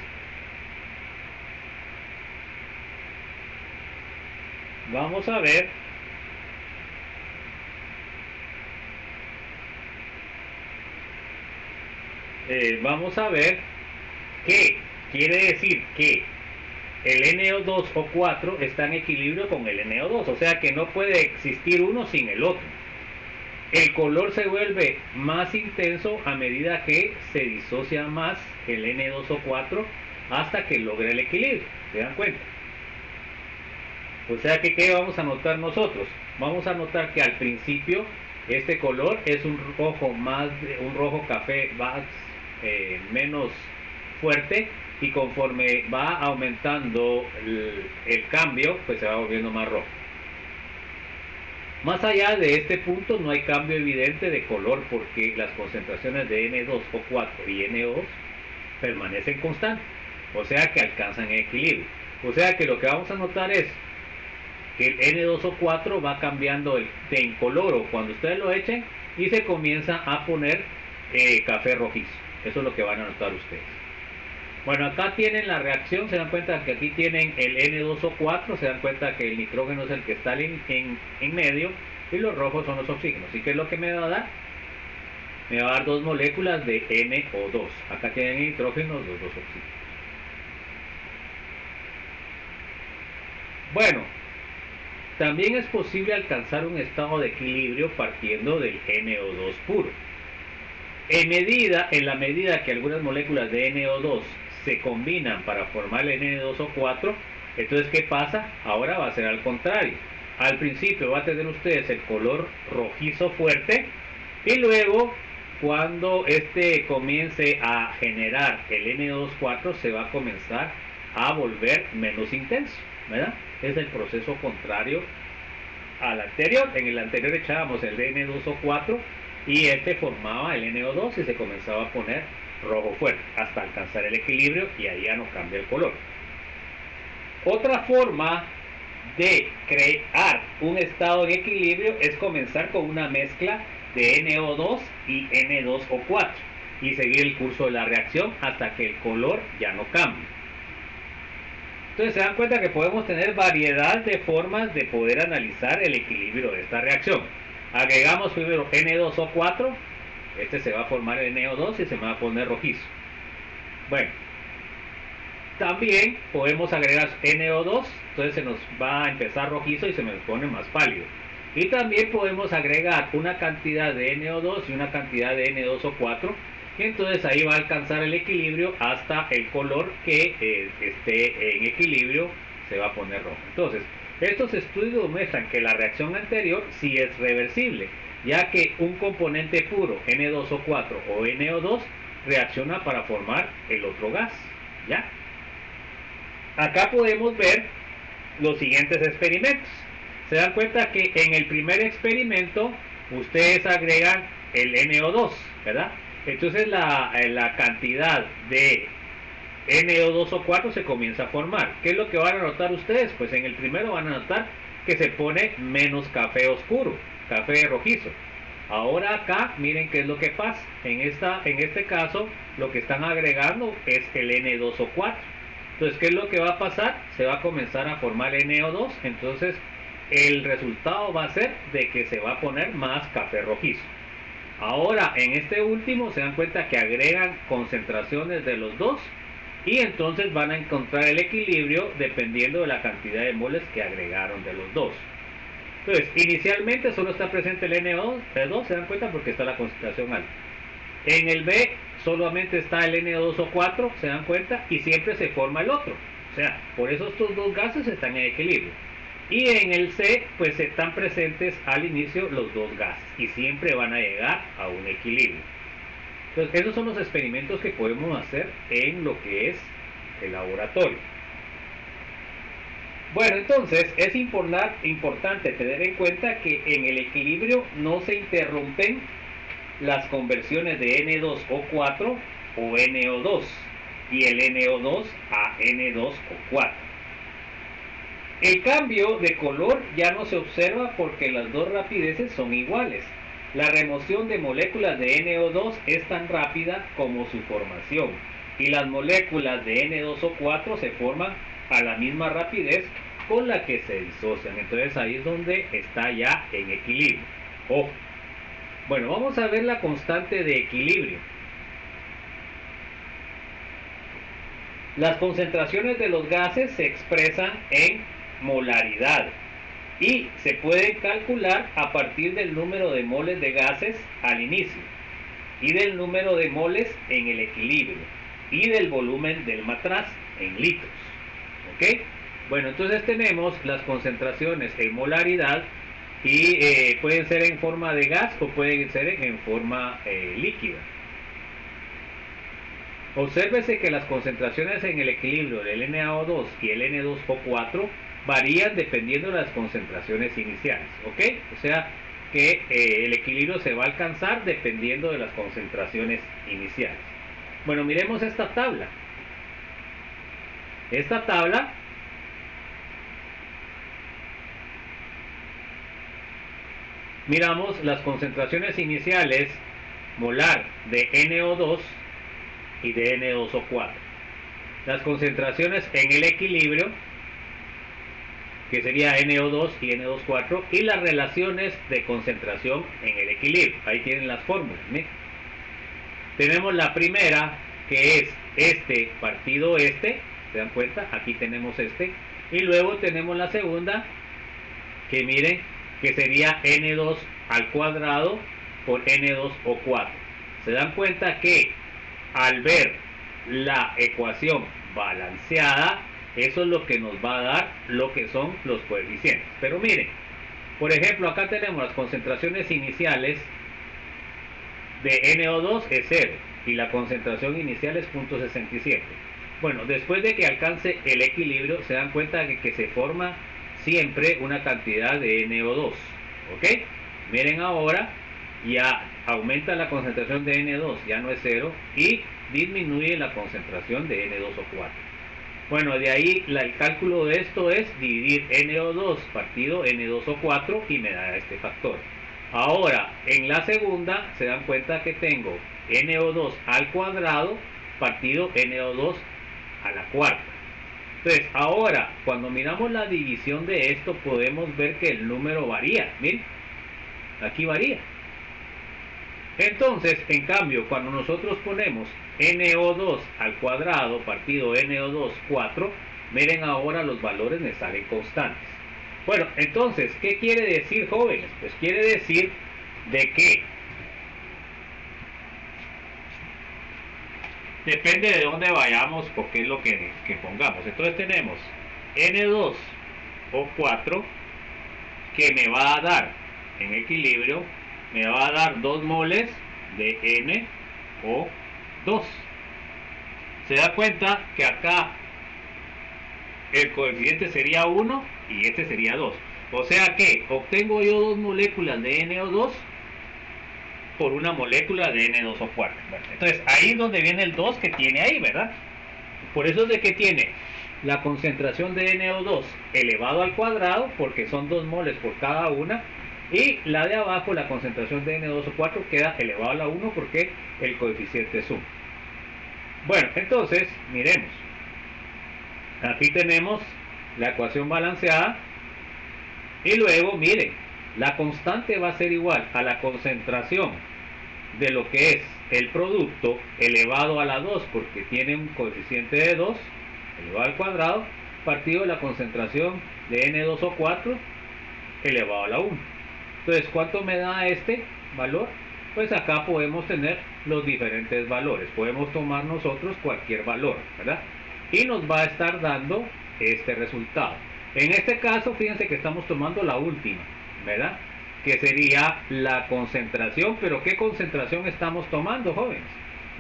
vamos a ver vamos a ver que quiere decir que el NO2 o 4 está en equilibrio con el NO2, o sea que no puede existir uno sin el otro. El color se vuelve más intenso a medida que se disocia más el N2 o 4 hasta que logra el equilibrio. ¿Se dan cuenta? O sea que, ¿qué vamos a notar nosotros? Vamos a notar que al principio este color es un rojo café más, menos fuerte, y conforme va aumentando el cambio, pues se va volviendo más rojo. Más allá de este punto no hay cambio evidente de color porque las concentraciones de N2O4 y NO2 permanecen constantes, o sea que alcanzan equilibrio. O sea que lo que vamos a notar es que el N2O4 va cambiando de incoloro cuando ustedes lo echen y se comienza a poner café rojizo. Eso es lo que van a notar ustedes. Bueno, acá tienen la reacción, se dan cuenta que aquí tienen el N2O4, se dan cuenta que el nitrógeno es el que está en medio y los rojos son los oxígenos. ¿Y qué es lo que me va a dar? Me va a dar 2 moléculas de NO2. Acá tienen el nitrógeno, los dos oxígenos. Bueno, también es posible alcanzar un estado de equilibrio partiendo del NO2 puro. En la medida que algunas moléculas de NO2 se combinan para formar el N2O4, entonces ¿qué pasa? Ahora va a ser al contrario. Al principio va a tener ustedes el color rojizo fuerte y luego cuando este comience a generar el N2O4 se va a comenzar a volver menos intenso, ¿verdad? Es el proceso contrario al anterior. En el anterior echábamos el N2O4 y este formaba el NO2 y se comenzaba a poner rojo fuerte hasta alcanzar el equilibrio y ahí ya no cambia el color. Otra forma de crear un estado en equilibrio es comenzar con una mezcla de NO2 y N2O4 y seguir el curso de la reacción hasta que el color ya no cambie. Entonces se dan cuenta que podemos tener variedad de formas de poder analizar el equilibrio de esta reacción. Agregamos primero N2O4, este se va a formar el NO2 y se va a poner rojizo. Bueno, también podemos agregar NO2, entonces se nos va a empezar rojizo y se nos pone más pálido. Y también podemos agregar una cantidad de NO2 y una cantidad de N2O4, y entonces ahí va a alcanzar el equilibrio hasta el color que esté en equilibrio se va a poner rojo. Entonces, estos estudios muestran que la reacción anterior sí es reversible, ya que un componente puro, N2O4 o NO2, reacciona para formar el otro gas. ¿Ya? Acá podemos ver los siguientes experimentos. Se dan cuenta que en el primer experimento ustedes agregan el NO2, ¿verdad? Entonces la cantidad de NO2O4 se comienza a formar. ¿Qué es lo que van a notar ustedes? Pues en el primero van a notar que se pone menos café oscuro, café rojizo. Ahora acá miren qué es lo que pasa. En este caso lo que están agregando es el N2O4. Entonces, ¿qué es lo que va a pasar? Se va a comenzar a formar NO2. Entonces el resultado va a ser de que se va a poner más café rojizo. Ahora en este último se dan cuenta que agregan concentraciones de los dos y entonces van a encontrar el equilibrio dependiendo de la cantidad de moles que agregaron de los dos. Entonces, inicialmente solo está presente el NO2, se dan cuenta porque está la concentración alta. En el B solamente está el NO2O4, se dan cuenta, y siempre se forma el otro. O sea, por eso estos dos gases están en equilibrio. Y en el C, pues están presentes al inicio los dos gases y siempre van a llegar a un equilibrio. Entonces, esos son los experimentos que podemos hacer en lo que es el laboratorio. Bueno, entonces es importante tener en cuenta que en el equilibrio no se interrumpen las conversiones de N2O4 o NO2 y el NO2 a N2O4. El cambio de color ya no se observa porque las dos rapideces son iguales. La remoción de moléculas de NO2 es tan rápida como su formación y las moléculas de N2O4 se forman a la misma rapidez con la que se disocian. Entonces ahí es donde está ya en equilibrio. Ojo. Bueno, vamos a ver la constante de equilibrio. Las concentraciones de los gases se expresan en molaridad y se pueden calcular a partir del número de moles de gases al inicio y del número de moles en el equilibrio y del volumen del matraz en litros. ¿Ok? Bueno, entonces tenemos las concentraciones en molaridad y pueden ser en forma de gas o pueden ser en forma líquida. Obsérvese que las concentraciones en el equilibrio del NaO2 y el N2O4 varían dependiendo de las concentraciones iniciales, ¿ok? O sea que el equilibrio se va a alcanzar dependiendo de las concentraciones iniciales. Bueno, miremos esta tabla. Esta tabla miramos las concentraciones iniciales molar de NO2 y de N2O4. Las concentraciones en el equilibrio, que sería NO2 y N2O4, y las relaciones de concentración en el equilibrio. Ahí tienen las fórmulas. ¿Sí? Tenemos la primera, que es este partido este, ¿se dan cuenta? Aquí tenemos este. Y luego tenemos la segunda, que miren, que sería N2 al cuadrado por N2O4. Se dan cuenta que al ver la ecuación balanceada, eso es lo que nos va a dar lo que son los coeficientes. Pero miren, por ejemplo, acá tenemos las concentraciones iniciales de NO2 es 0 y la concentración inicial es 0.67. Bueno, después de que alcance el equilibrio, se dan cuenta de que se forma siempre una cantidad de NO2. ¿Ok? Miren ahora, ya aumenta la concentración de N2, ya no es 0, y disminuye la concentración de N2O4. Bueno, de ahí el cálculo de esto es dividir NO2 partido N2O4 y me da este factor. Ahora, en la segunda se dan cuenta que tengo NO2 al cuadrado partido NO2 a la cuarta. Entonces, ahora, cuando miramos la división de esto, podemos ver que el número varía. Miren, aquí varía. Entonces, en cambio, cuando nosotros ponemos NO2 al cuadrado partido NO2 4, miren ahora los valores me salen constantes. Bueno, entonces, ¿qué quiere decir, jóvenes? Pues quiere decir de que depende de dónde vayamos o qué es lo que pongamos. Entonces tenemos N2 o 4 que me va a dar en equilibrio, me va a dar 2 moles de N o 2. Se da cuenta que acá el coeficiente sería 1 y este sería 2. O sea que obtengo yo 2 moléculas de NO2 por una molécula de N2O4. Bueno, entonces ahí es donde viene el 2 que tiene ahí, ¿verdad? Por eso es de que tiene la concentración de NO2 elevado al cuadrado, porque son 2 moles por cada una, y la de abajo, la concentración de N2O4, queda elevado a la 1 porque el coeficiente es 1. Bueno, entonces, miremos. Aquí tenemos la ecuación balanceada y luego, miren, la constante va a ser igual a la concentración de lo que es el producto elevado a la 2 porque tiene un coeficiente de 2 elevado al cuadrado partido de la concentración de N2O4 elevado a la 1. Entonces, ¿cuánto me da este valor? Pues acá podemos tener los diferentes valores. Podemos tomar nosotros cualquier valor, ¿verdad? Y nos va a estar dando este resultado. En este caso, fíjense que estamos tomando la última, ¿verdad? Que sería la concentración. Pero ¿qué concentración estamos tomando, jóvenes?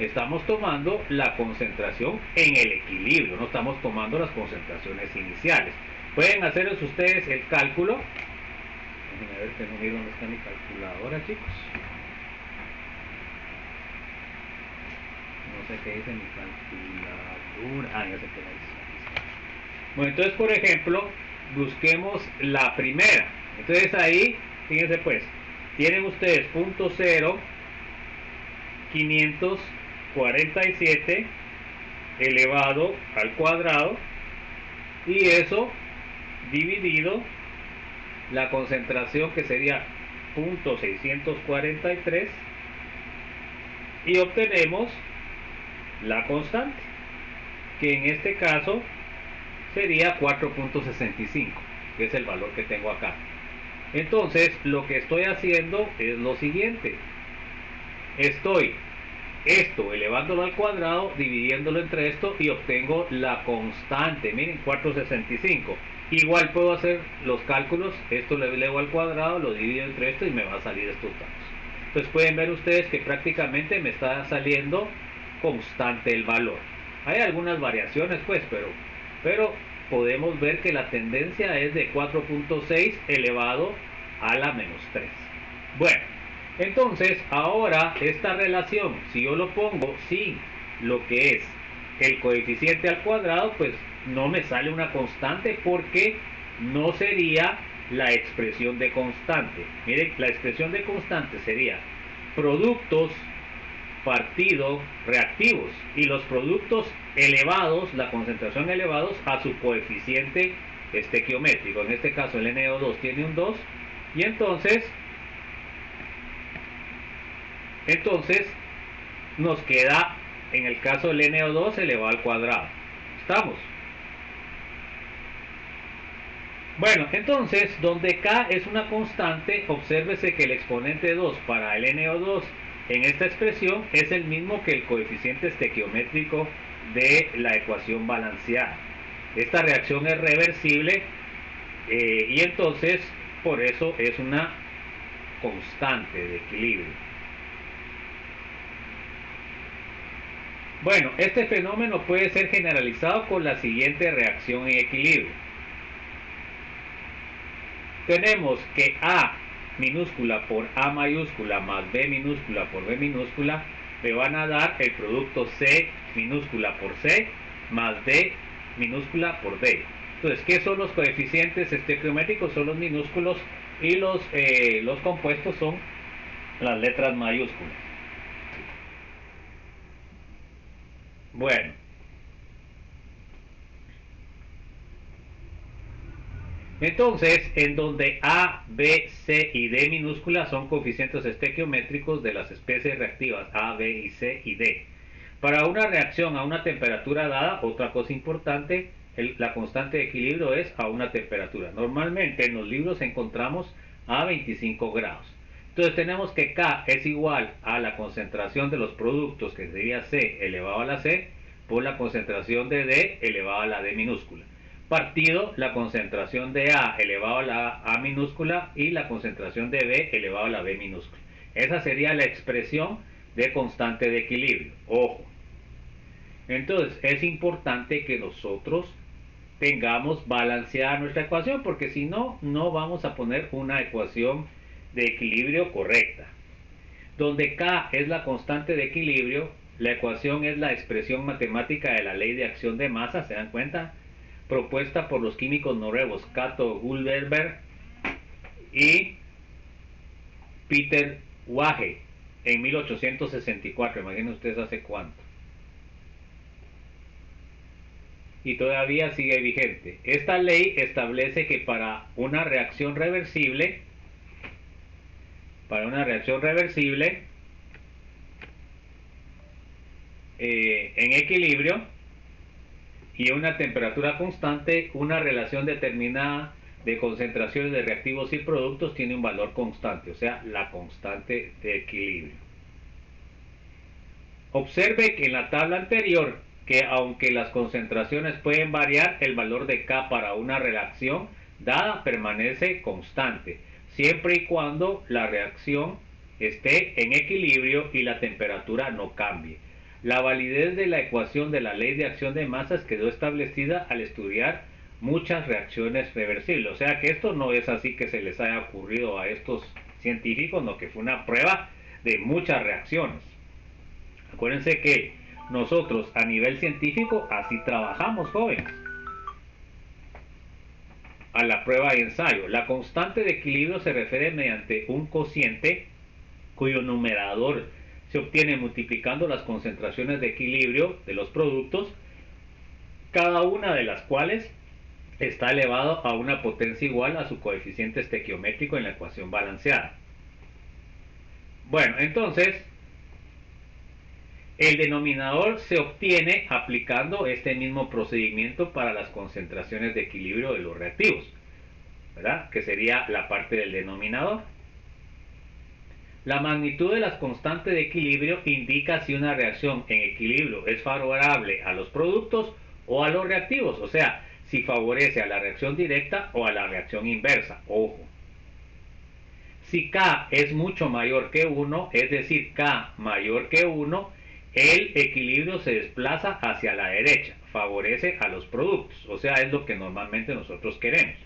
Estamos tomando la concentración en el equilibrio, no estamos tomando las concentraciones iniciales. Pueden hacer ustedes el cálculo. Déjenme ver que no vi dónde está mi calculadora, chicos. No sé qué dice mi calculadora. Ah, ya sé qué la dice. Bueno, entonces, por ejemplo, busquemos la primera. Entonces ahí, fíjense pues, tienen ustedes 0.547 elevado al cuadrado, y eso dividido la concentración, que sería 0.643, y obtenemos la constante, que en este caso sería 4.65, que es el valor que tengo acá. Entonces, lo que estoy haciendo es lo siguiente. Estoy esto elevándolo al cuadrado, dividiéndolo entre esto y obtengo la constante. Miren, 465. Igual puedo hacer los cálculos, esto lo elevo al cuadrado, lo divido entre esto y me va a salir estos datos. Entonces pueden ver ustedes que prácticamente me está saliendo constante el valor. Hay algunas variaciones pues, pero podemos ver que la tendencia es de 4.6 elevado a la menos 3. Bueno, entonces ahora esta relación, si yo lo pongo sin lo que es el coeficiente al cuadrado, pues no me sale una constante porque no sería la expresión de constante. Miren, la expresión de constante sería productos partido reactivos y los productos elevados, la concentración elevados a su coeficiente estequiométrico. En este caso el NO2 tiene un 2 y entonces nos queda en el caso del NO2 elevado al cuadrado. ¿Estamos? Bueno, entonces, donde K es una constante, obsérvese que el exponente 2 para el NO2 en esta expresión es el mismo que el coeficiente estequiométrico de la ecuación balanceada. Esta reacción es reversible y entonces por eso es una constante de equilibrio. Bueno, este fenómeno puede ser generalizado con la siguiente reacción en equilibrio. Tenemos que A minúscula por A mayúscula más B minúscula por B minúscula me van a dar el producto C minúscula por C más D minúscula por D. Entonces, ¿qué son los coeficientes estequiométricos? Son los minúsculos y los compuestos son las letras mayúsculas. Bueno, entonces, en donde A, B, C y D minúsculas son coeficientes estequiométricos de las especies reactivas A, B y C y D. Para una reacción a una temperatura dada, otra cosa importante, la constante de equilibrio es a una temperatura. Normalmente en los libros encontramos a 25 grados. Entonces tenemos que K es igual a la concentración de los productos, que sería C elevado a la C, por la concentración de D elevado a la D minúscula. Partido la concentración de A elevado a la A minúscula y la concentración de B elevado a la B minúscula. Esa sería la expresión de constante de equilibrio. Ojo. Entonces es importante que nosotros tengamos balanceada nuestra ecuación, porque si no, no vamos a poner una ecuación de equilibrio correcta. Donde K es la constante de equilibrio, la ecuación es la expresión matemática de la ley de acción de masa, ¿se dan cuenta? Propuesta por los químicos noruegos Cato Guldberg y Peter Waage en 1864. Imaginen ustedes hace cuánto. Y todavía sigue vigente. Esta ley establece que para una reacción reversible, en equilibrio y a una temperatura constante, una relación determinada de concentraciones de reactivos y productos tiene un valor constante, o sea, la constante de equilibrio. Observe que en la tabla anterior, que aunque las concentraciones pueden variar, el valor de K para una reacción dada permanece constante, siempre y cuando la reacción esté en equilibrio y la temperatura no cambie. La validez de la ecuación de la ley de acción de masas quedó establecida al estudiar muchas reacciones reversibles. O sea que esto no es así que se les haya ocurrido a estos científicos, no, que fue una prueba de muchas reacciones. Acuérdense que nosotros a nivel científico así trabajamos, jóvenes. A la prueba de ensayo. La constante de equilibrio se refiere mediante un cociente cuyo numerador se obtiene multiplicando las concentraciones de equilibrio de los productos, cada una de las cuales está elevado a una potencia igual a su coeficiente estequiométrico en la ecuación balanceada. Bueno, entonces, El denominador se obtiene aplicando este mismo procedimiento para las concentraciones de equilibrio de los reactivos, ¿verdad? Que sería la parte del denominador. La magnitud de las constantes de equilibrio indica si una reacción en equilibrio es favorable a los productos o a los reactivos, o sea, si favorece a la reacción directa o a la reacción inversa. Ojo. Si K es mucho mayor que 1, es decir, K mayor que 1, el equilibrio se desplaza hacia la derecha, favorece a los productos, o sea, es lo que normalmente nosotros queremos.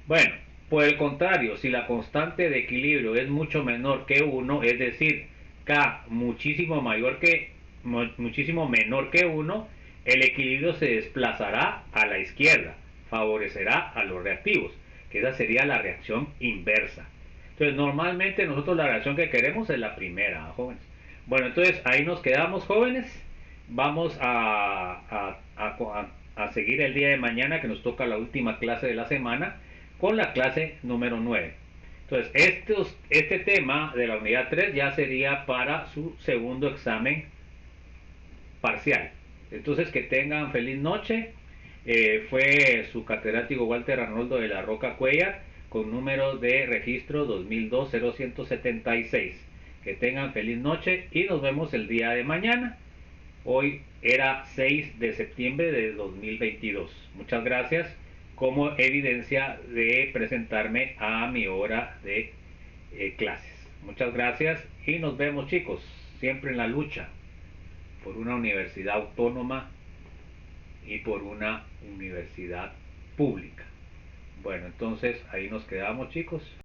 Bueno, por el contrario, si la constante de equilibrio es mucho menor que 1, es decir, K muchísimo menor que 1, el equilibrio se desplazará a la izquierda, favorecerá a los reactivos, que esa sería la reacción inversa. Entonces, normalmente nosotros la reacción que queremos es la primera, jóvenes. Bueno, entonces ahí nos quedamos, jóvenes. Vamos a seguir el día de mañana, que nos toca la última clase de la semana, con la clase número 9. Entonces, este tema de la unidad 3 ya sería para su segundo examen parcial. Entonces, que tengan feliz noche. Fue su catedrático Walter Arnoldo de la Roca Cuellar, con número de registro 2002-0176. Que tengan feliz noche y nos vemos el día de mañana. Hoy era 6 de septiembre de 2022. Muchas gracias como evidencia de presentarme a mi hora de clases. Muchas gracias y nos vemos, chicos, siempre en la lucha por una universidad autónoma y por una universidad pública. Bueno, entonces ahí nos quedamos, chicos.